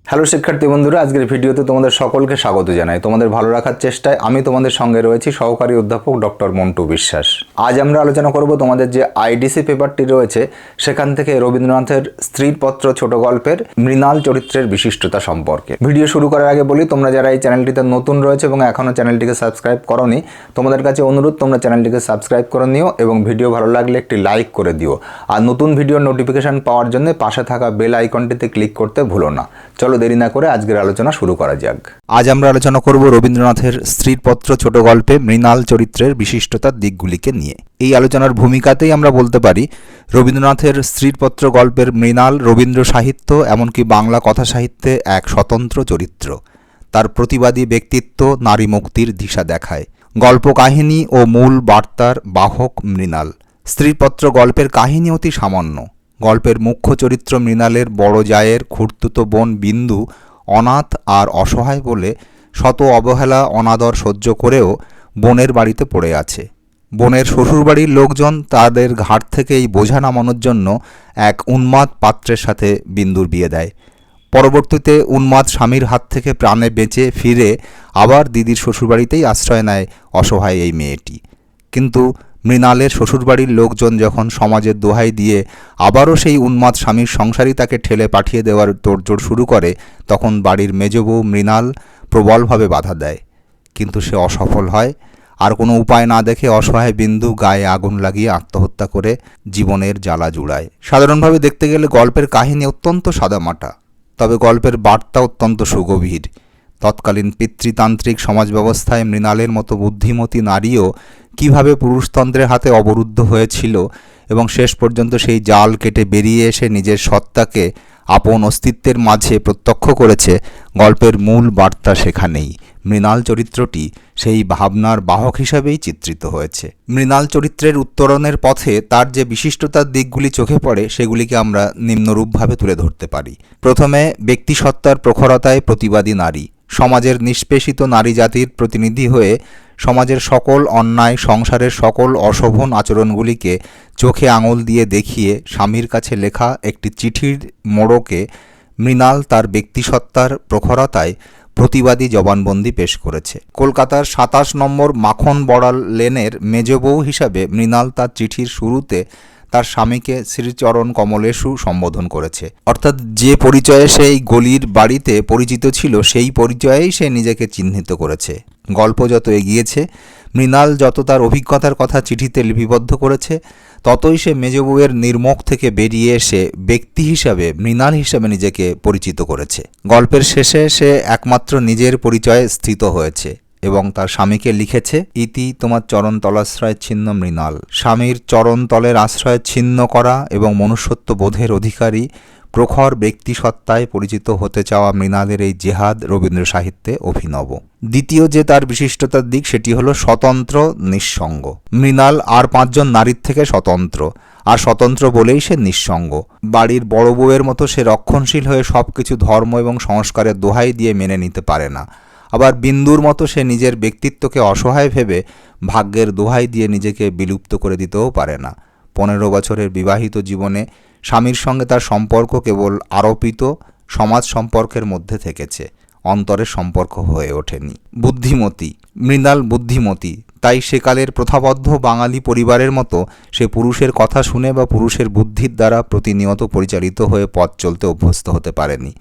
Hello শিক্ষার্থী বন্ধুরা, আজকের ভিডিওতে তোমাদের সকলকে স্বাগত জানাই। তোমাদের ভালো রাখার চেষ্টায় আমি তোমাদের সঙ্গে রয়েছি সহকারী অধ্যাপক ডক্টর মন্টু বিশ্বাস। আজ আমরা আলোচনা করব তোমাদের যে আইডিসি পেপারটি রয়েছে সেখান থেকে রবীন্দ্রনাথের স্ত্রীর পত্র ছোট গল্পের মৃণাল চরিত্রের বিশিষ্টতা সম্পর্কে। ভিডিও শুরু করার আগে বলি, তোমরা যারা এই চ্যানেলটিতে নতুন রয়েছে এবং এখনও চ্যানেলটিকে সাবস্ক্রাইব করোনি, তোমাদের কাছে অনুরোধ তোমরা চ্যানেলটিকে সাবস্ক্রাইব করে নিও এবং ভিডিও ভালো লাগলে একটি লাইক করে দিও। আর নতুন ভিডিওর নোটিফিকেশান পাওয়ার জন্য পাশে থাকা বেল আইকনটিতে ক্লিক করতে ভুলো না। চলো দেরি না করে আজকের আলোচনা শুরু করা যাক। আজ আমরা আলোচনা করব রবীন্দ্রনাথের স্ত্রীর পত্র ছোট গল্পে মৃণাল চরিত্রের বিশিষ্টতার দিকগুলিকে নিয়ে। এই আলোচনার ভূমিকাতেই আমরা বলতে পারি রবীন্দ্রনাথের স্ত্রীর পত্র গল্পের মৃণাল রবীন্দ্র সাহিত্য এমনকি বাংলা কথা সাহিত্যে এক স্বতন্ত্র চরিত্র। তার প্রতিবাদী ব্যক্তিত্ব নারী মুক্তির দিশা দেখায়। গল্প কাহিনী ও মূল বার্তার বাহক মৃণাল। স্ত্রীর পত্র গল্পের কাহিনী অতি সামান্য। গল্পের মুখ্য চরিত্র মৃণালের বড় জায়ের খুড়তুতো বোন বিন্দু অনাথ আর অসহায় বলে শত অবহেলা অনাদর সহ্য করেও বোনের বাড়িতে পড়ে আছে। বোনের শ্বশুরবাড়ির লোকজন তাদের ঘাট থেকে এই বোঝা নামানোর জন্য এক উন্মাদ পাত্রের সাথে বিন্দুর বিয়ে দেয়। পরবর্তীতে উন্মাদ স্বামীর হাত থেকে প্রাণে বেঁচে ফিরে আবার দিদির শ্বশুরবাড়িতেই আশ্রয় নেয় অসহায় এই মেয়েটি। কিন্তু মৃণালের শ্বশুরবাড়ির লোকজন যখন সমাজের দোহাই দিয়ে আবারও সেই উন্মাদ স্বামীর সংসারই তাকে ঠেলে পাঠিয়ে দেওয়ার তোড়জোড় শুরু করে, তখন বাড়ির মেজবউ মৃণাল প্রবলভাবে বাধা দেয়। কিন্তু সে অসফল হয়। আর কোনো উপায় না দেখে অসহায় বিন্দু গায়ে আগুন লাগিয়ে আত্মহত্যা করে জীবনের জ্বালা জুড়ায়। সাধারণভাবে দেখতে গেলে গল্পের কাহিনী অত্যন্ত সাদামাটা, তবে গল্পের বার্তা অত্যন্ত সুগভীর। তৎকালীন পিতৃতান্ত্রিক সমাজ ব্যবস্থায় মৃণালের মতো বুদ্ধিমতী নারীও কিভাবে পুরুষতন্ত্রের হাতে অবরুদ্ধ হয়েছিল এবং শেষ পর্যন্ত সেই জাল কেটে বেরিয়ে এসে নিজের সত্তাকে আপন অস্তিত্বের মাঝে প্রত্যক্ষ করেছে, গল্পের মূল বার্তা সেখানেই। মৃণাল চরিত্রটি সেই ভাবনার বাহক হিসাবেই চিত্রিত হয়েছে। মৃণাল চরিত্রের উত্তরণের পথে তার যে বিশিষ্টতার দিকগুলি চোখে পড়ে সেগুলিকে আমরা নিম্নরূপভাবে তুলে ধরতে পারি। প্রথমে, ব্যক্তিসত্তার প্রখরতায় প্রতিবাদী নারী। সমাজের নিষ্পেষিত নারী জাতির প্রতিনিধি হয়ে সমাজের সকল অন্যায়, সংসারের সকল অশোভন আচরণগুলিকে চোখে আঙুল দিয়ে দেখিয়ে স্বামীর কাছে লেখা একটি চিঠির মোড়কে মৃণাল তার ব্যক্তিসত্তার প্রখরতায় প্রতিবাদী জবানবন্দি পেশ করেছে। কলকাতার ২৭ নম্বর মাখন বড়াল লেনের মেজবউ হিসাবে মৃণাল তার চিঠির শুরুতে তার স্বামীকে শ্রীচরণ কমলেশু সম্বোধন করেছে। অর্থাৎ যে পরিচয়ে সেই গলির বাড়িতে পরিচিত ছিল সেই পরিচয়েই সে নিজেকে চিহ্নিত করেছে। গল্প যত এগিয়েছে, মৃণাল যত তার অভিজ্ঞতার কথা চিঠিতে লিপিবদ্ধ করেছে, ততই সে মেজবউয়ের নির্মুখ থেকে বেরিয়ে এসে ব্যক্তি হিসাবে মৃণাল হিসাবে নিজেকে পরিচিত করেছে। গল্পের শেষে সে একমাত্র নিজের পরিচয়ে স্থিত হয়েছে এবং তার স্বামীকে লিখেছে, ইতি তোমার চরণ তলাশ্রয় ছিন্ন মৃণাল। স্বামীর চরণ তলের আশ্রয় ছিন্ন করা এবং মনুষ্যত্ব বোধের অধিকারী প্রখর ব্যক্তিসত্তায় পরিচিত হতে চাওয়া মৃণালের এই জেহাদ রবীন্দ্র সাহিত্যে অভিনব। দ্বিতীয় যে তার বিশিষ্টতার দিক সেটি হলো স্বতন্ত্র, নিঃসঙ্গ। মৃণাল আর ৫ জন নারীর থেকে স্বতন্ত্র, আর স্বতন্ত্র বলেই সে নিঃসঙ্গ। বাড়ির বড় বউয়ের মতো সে রক্ষণশীল হয়ে সব কিছু ধর্ম এবং সংস্কারের দোহাই দিয়ে মেনে নিতে পারে না। আবার বিন্দুর মতো সে নিজের ব্যক্তিত্বকে অসহায় ভেবে ভাগ্যের দোহাই দিয়ে নিজেকে বিলুপ্ত করে দিতেও পারে না। ১৫ বছরের বিবাহিত জীবনে স্বামীর সঙ্গে তার সম্পর্ক কেবল আরোপিত সমাজ সম্পর্কের মধ্যে থেকেছে, অন্তরের সম্পর্ক হয়ে ওঠেনি। বুদ্ধিমতী। মৃণাল বুদ্ধিমতী, তাই সেকালের প্রথাবদ্ধ বাঙালি পরিবারের মতো সে পুরুষের কথা শুনে বা পুরুষের বুদ্ধির দ্বারা প্রতিনিয়ত পরিচালিত হয়ে পথ চলতে অভ্যস্ত হতে পারেনি।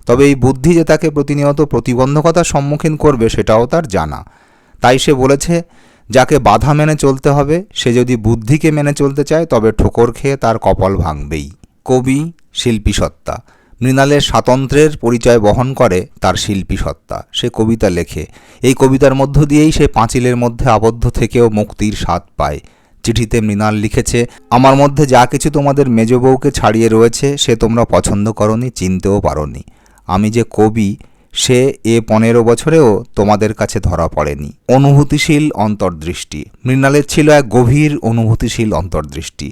তবে এই বুদ্ধি যে তাকে প্রতিনিয়ত প্রতিবন্ধকতার সম্মুখীন করবে সেটাও তার জানা। তাই সে বলেছে, যাকে বাধা মেনে চলতে হবে সে যদি বুদ্ধিকে মেনে চলতে চায় তবে ঠোকর খেয়ে তার কপাল ভাঙবেই। কবি, শিল্পী সত্তা। মৃণালের স্বাতন্ত্র্যের পরিচয় বহন করে তার শিল্পী সত্তা। সে কবিতা লেখে। এই কবিতার মধ্য দিয়েই সে পাঁচিলের মধ্যে আবদ্ধ থেকেও মুক্তির স্বাদ পায়। চিঠিতে মৃণাল লিখেছে, আমার মধ্যে যা কিছু তোমাদের মেজবউকে ছাড়িয়ে রয়েছে সে তোমরা পছন্দ করনি, চিনতেও পারোনি। আমি যে কবি সে ১৫ বছরেও তোমাদের কাছে ধরা পড়েনি। অনুভূতিশীল অন্তর্দৃষ্টি। মৃণালের ছিল এক গভীর অনুভূতিশীল অন্তর্দৃষ্টি।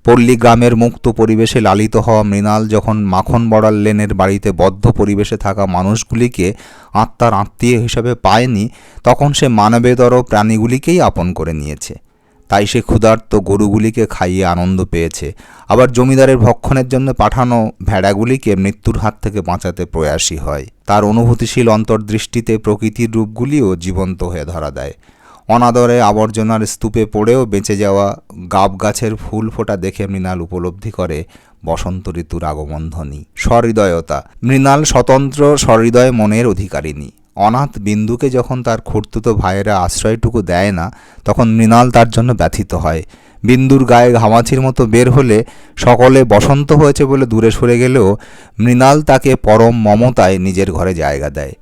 পল্লী গ্রামের মুক্ত পরিবেশে লালিত হওয়া মৃণাল যখন মাখন বড়াল লেনের বাড়িতে বদ্ধ পরিবেশে থাকা মানুষগুলিকে আত্মার আত্মীয় হিসাবে পায়নি, তখন সে মানবেতর প্রাণীগুলিকেই আপন করে নিয়েছে। তাই সে ক্ষুধার্ত গরুগুলিকে খাইয়ে আনন্দ পেয়েছে, আবার জমিদারের ভক্ষণের জন্য পাঠানো ভেড়াগুলিকে মৃত্যুর হাত থেকে বাঁচাতে প্রয়াসী হয়। তার অনুভূতিশীল অন্তর্দৃষ্টিতে প্রকৃতির রূপগুলিও জীবন্ত হয়ে ধরা দেয়। অনাদরে আবর্জনার স্তূপে পড়েও বেঁচে যাওয়া গাব গাছের ফুল ফোটা দেখে মৃণাল উপলব্ধি করে বসন্ত ঋতুর আগমনধ্বনি। সহৃদয়তা। মৃণাল স্বতন্ত্র সহৃদয় মনের অধিকারিণী। অনাথ বিন্দুকে যখন তার খুড়তুতো ভাইয়েরা আশ্রয়টুকু দেয় না, তখন মৃণাল তার জন্য ব্যথিত হয়। বিন্দুর গায়ে ঘামাচির মতো বের হলে সকলে বসন্ত হয়েছে বলে দূরে সরে গেলেও মৃণাল তাকে পরম মমতায় নিজের ঘরে জায়গা দেয়।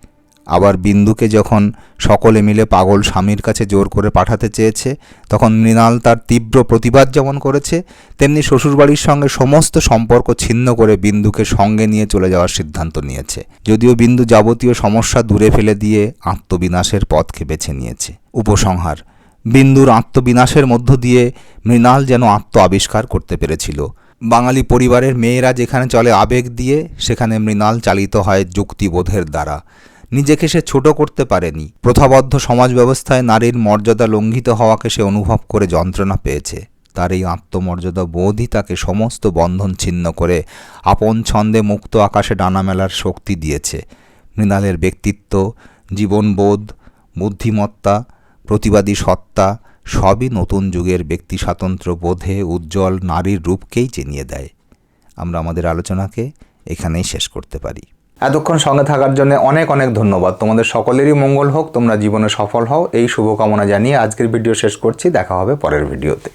আবার বিন্দুকে যখন সকলে মিলে পাগল স্বামীর কাছে জোর করে পাঠাতে চেয়েছে, তখন মৃণাল তার তীব্র প্রতিবাদ যেমন করেছে, তেমনি শ্বশুরবাড়ির সঙ্গে সমস্ত সম্পর্ক ছিন্ন করে বিন্দুকে সঙ্গে নিয়ে চলে যাওয়ার সিদ্ধান্ত নিয়েছে। যদিও বিন্দু যাবতীয় সমস্যা দূরে ফেলে দিয়ে আত্মবিনাশের পথকে বেছে নিয়েছে। উপসংহার। বিন্দুর আত্মবিনাশের মধ্য দিয়ে মৃণাল যেন আত্ম আবিষ্কার করতে পেরেছিল। বাঙালি পরিবারের মেয়েরা যেখানে চলে আবেগ দিয়ে, সেখানে মৃণাল চালিত হয় যুক্তিবোধের দ্বারা। নিজেকে সে ছোট করতে পারেনি। প্রথাবদ্ধ সমাজ ব্যবস্থায় নারীর মর্যাদা লঙ্ঘিত হওয়াকে সে অনুভব করে যন্ত্রণা পেয়েছে। তার এই আত্মমর্যাদা বোধই তাকে সমস্ত বন্ধন ছিন্ন করে আপন ছন্দে মুক্ত আকাশে ডানা মেলার শক্তি দিয়েছে। মৃণালের ব্যক্তিত্ব, জীবনবোধ, বুদ্ধিমত্তা, প্রতিবাদী সত্তা সবই নতুন যুগের ব্যক্তি স্বাতন্ত্র্য বোধে উজ্জ্বল নারীর রূপকেই চিনিয়ে দেয়। আমরা আমাদের আলোচনাকে এখানেই শেষ করতে পারি। এতক্ষণ সঙ্গে থাকার জন্য অনেক অনেক ধন্যবাদ। তোমাদের সকলেরই মঙ্গল হোক, তোমরা জীবনে সফল হও, এই শুভকামনা জানিয়ে আজকের ভিডিও শেষ করছি। দেখা হবে পরের ভিডিওতে।